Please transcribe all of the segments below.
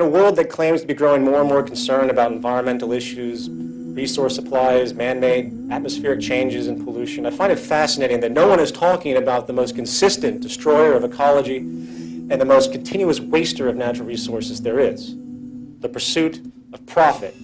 a world that claims to be growing more and more concerned about environmental issues, resource supplies, man-made atmospheric changes and pollution, I find it fascinating that no one is talking about the most consistent destroyer of ecology and the most continuous waster of natural resources there is, the pursuit of profit.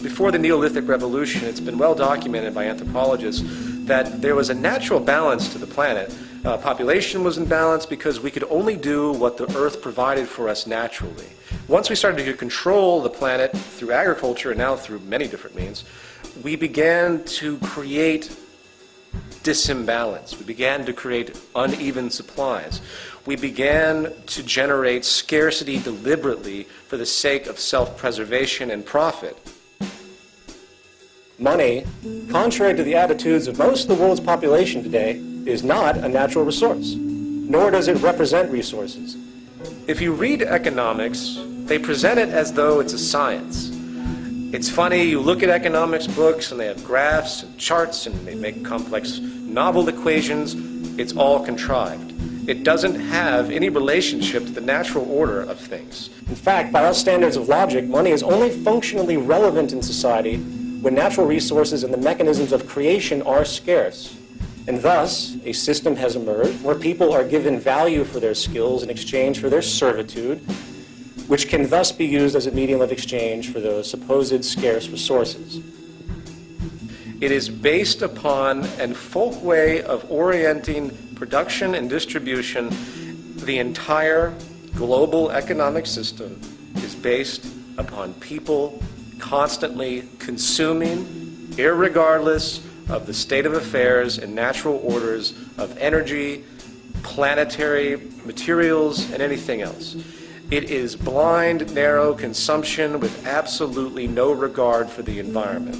Before the Neolithic revolution, it's been well documented by anthropologists that there was a natural balance to the planet. Population was in balance because we could only do what the earth provided for us naturally. Once we started to control the planet through agriculture, and now through many different means, we began to create dis-imbalance. We began to create uneven supplies. We began to generate scarcity deliberately for the sake of self-preservation and profit. Money, contrary to the attitudes of most of the world's population today, is not a natural resource, nor does it represent resources. If you read economics, they present it as though it's a science. It's funny, you look at economics books and they have graphs and charts and they make complex novel equations. It's all contrived. It doesn't have any relationship to the natural order of things. In fact, by our standards of logic, money is only functionally relevant in society when natural resources and the mechanisms of creation are scarce. And thus, a system has emerged where people are given value for their skills in exchange for their servitude, which can thus be used as a medium of exchange for those supposed scarce resources. It is based upon a folk way of orienting production and distribution. The entire global economic system is based upon people constantly consuming, irregardless of the state of affairs and natural orders of energy, planetary materials, and anything else. It is blind, narrow consumption with absolutely no regard for the environment.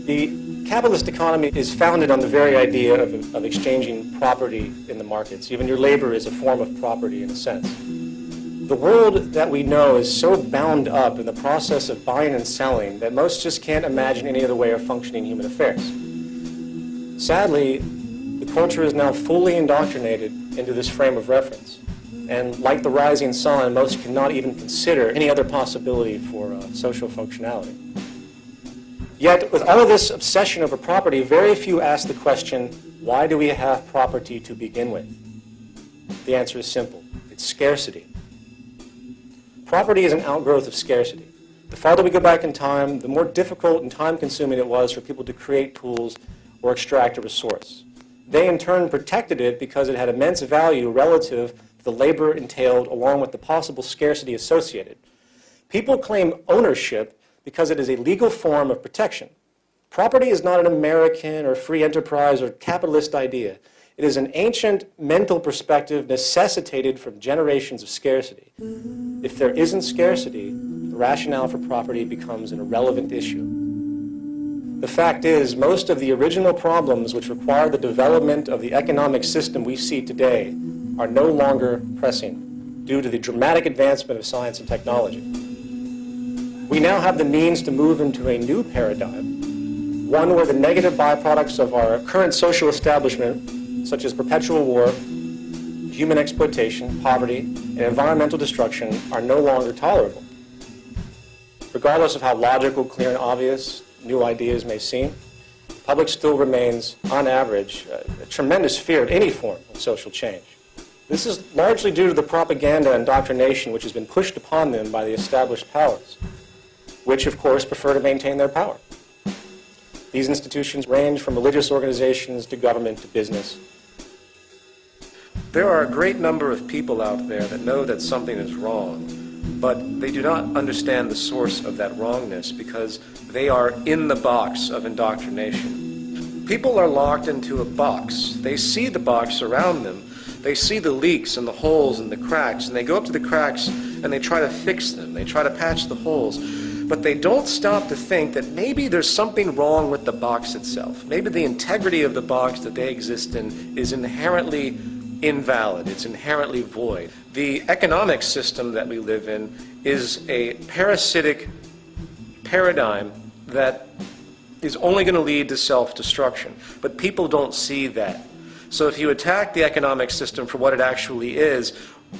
The capitalist economy is founded on the very idea of exchanging property in the markets. Even your labor is a form of property in a sense. The world that we know is so bound up in the process of buying and selling that most just can't imagine any other way of functioning human affairs. Sadly, the culture is now fully indoctrinated into this frame of reference. And like the rising sun, most cannot even consider any other possibility for social functionality. Yet, with all of this obsession over property, very few ask the question, why do we have property to begin with? The answer is simple. It's scarcity. Property is an outgrowth of scarcity. The farther we go back in time, the more difficult and time-consuming it was for people to create tools or extract a resource. They, in turn, protected it because it had immense value relative to the labor entailed along with the possible scarcity associated. People claim ownership because it is a legal form of protection. Property is not an American or free enterprise or capitalist idea. It is an ancient mental perspective necessitated from generations of scarcity. If there isn't scarcity, the rationale for property becomes an irrelevant issue. The fact is, most of the original problems which require the development of the economic system we see today are no longer pressing due to the dramatic advancement of science and technology. We now have the means to move into a new paradigm, one where the negative byproducts of our current social establishment, such as perpetual war, human exploitation, poverty, and environmental destruction, are no longer tolerable. Regardless of how logical, clear, and obvious new ideas may seem, the public still remains, on average, a tremendous fear of any form of social change. This is largely due to the propaganda and indoctrination which has been pushed upon them by the established powers, which, of course, prefer to maintain their power. These institutions range from religious organizations to government to business. There are a great number of people out there that know that something is wrong, but they do not understand the source of that wrongness because they are in the box of indoctrination. People are locked into a box. They see the box around them. They see the leaks and the holes and the cracks, and they go up to the cracks and they try to fix them. They try to patch the holes. But they don't stop to think that maybe there's something wrong with the box itself. Maybe the integrity of the box that they exist in is inherently invalid. It's inherently void. The economic system that we live in is a parasitic paradigm that is only going to lead to self-destruction. But people don't see that. So if you attack the economic system for what it actually is,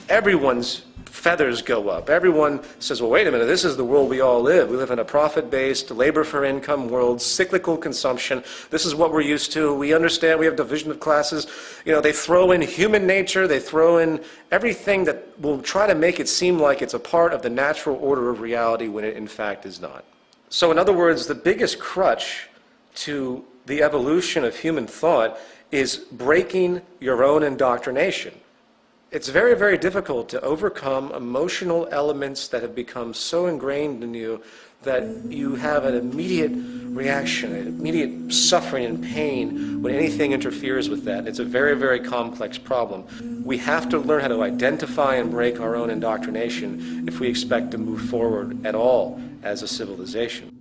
everyone's feathers go up. Everyone says, well, wait a minute, this is the world we all live. We live in a profit-based, labor-for-income world, cyclical consumption. This is what we're used to. We understand we have division of classes. You know, they throw in human nature. They throw in everything that will try to make it seem like it's a part of the natural order of reality when it in fact is not. So in other words, the biggest crutch to the evolution of human thought is breaking your own indoctrination. It's very, very difficult to overcome emotional elements that have become so ingrained in you that you have an immediate reaction, an immediate suffering and pain when anything interferes with that. It's a very, very complex problem. We have to learn how to identify and break our own indoctrination if we expect to move forward at all as a civilization.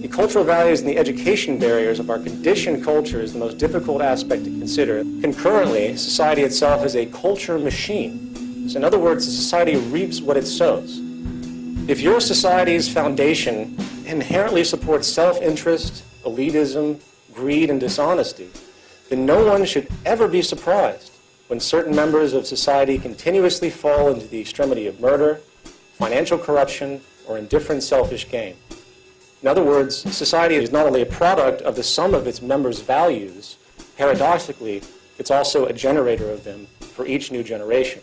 The cultural values and the education barriers of our conditioned culture is the most difficult aspect to consider. Concurrently, society itself is a culture machine. So in other words, society reaps what it sows. If your society's foundation inherently supports self-interest, elitism, greed, and dishonesty, then no one should ever be surprised when certain members of society continuously fall into the extremity of murder, financial corruption, or indifferent selfish gain. In other words, society is not only a product of the sum of its members' values, paradoxically, it's also a generator of them for each new generation.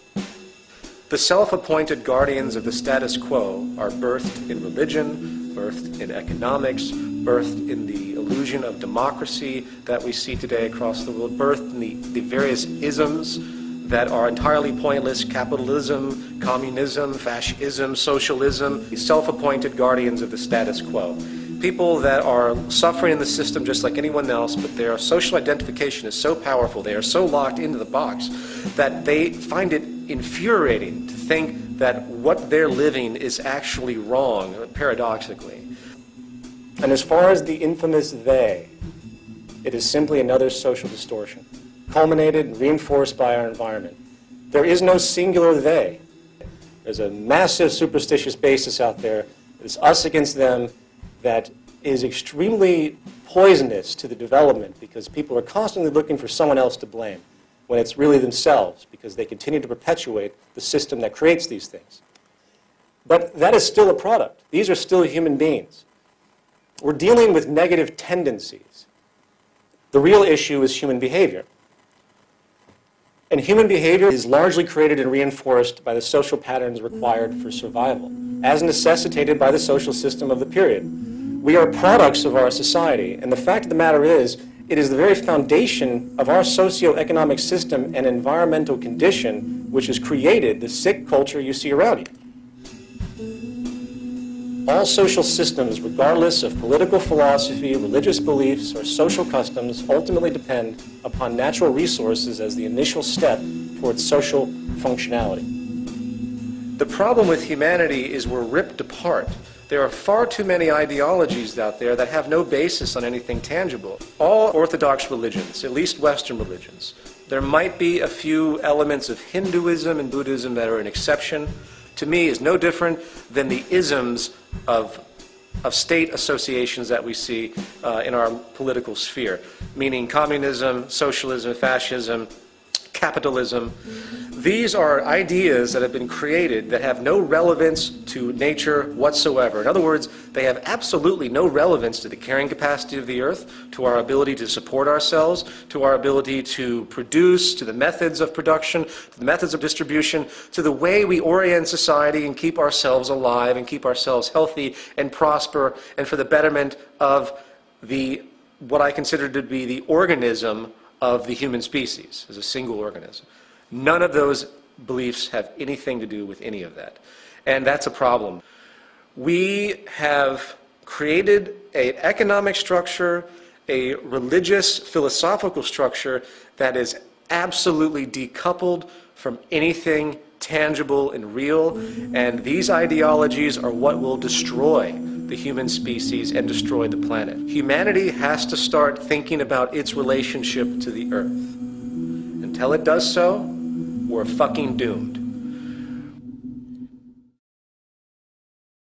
The self-appointed guardians of the status quo are birthed in religion, birthed in economics, birthed in the illusion of democracy that we see today across the world, birthed in the various isms that are entirely pointless: capitalism, communism, fascism, socialism, the self-appointed guardians of the status quo. People that are suffering in the system just like anyone else, but their social identification is so powerful, they are so locked into the box, that they find it infuriating to think that what they're living is actually wrong, paradoxically. And as far as the infamous they, it is simply another social distortion, culminated and reinforced by our environment. There is no singular they. There's a massive superstitious basis out there. It's us against them that is extremely poisonous to the development, because people are constantly looking for someone else to blame when it's really themselves, because they continue to perpetuate the system that creates these things. But that is still a product. These are still human beings. We're dealing with negative tendencies. The real issue is human behavior. And human behavior is largely created and reinforced by the social patterns required for survival, as necessitated by the social system of the period. We are products of our society, and the fact of the matter is, it is the very foundation of our socio-economic system and environmental condition which has created the sick culture you see around you. All social systems, regardless of political philosophy, religious beliefs, or social customs, ultimately depend upon natural resources as the initial step towards social functionality. The problem with humanity is we're ripped apart. There are far too many ideologies out there that have no basis on anything tangible. All orthodox religions, at least Western religions, there might be a few elements of Hinduism and Buddhism that are an exception, to me is no different than the isms of state associations that we see in our political sphere, meaning communism, socialism, fascism, capitalism. These are ideas that have been created that have no relevance to nature whatsoever. In other words, they have absolutely no relevance to the carrying capacity of the earth, to our ability to support ourselves, to our ability to produce, to the methods of production, to the methods of distribution, to the way we orient society and keep ourselves alive and keep ourselves healthy and prosper, and for the betterment of what I consider to be the organism of the human species as a single organism. None of those beliefs have anything to do with any of that. And that's a problem. We have created an economic structure, a religious, philosophical structure that is absolutely decoupled from anything tangible and real, and these ideologies are what will destroy the human species and destroy the planet. Humanity has to start thinking about its relationship to the earth. Until it does so, we're fucking doomed.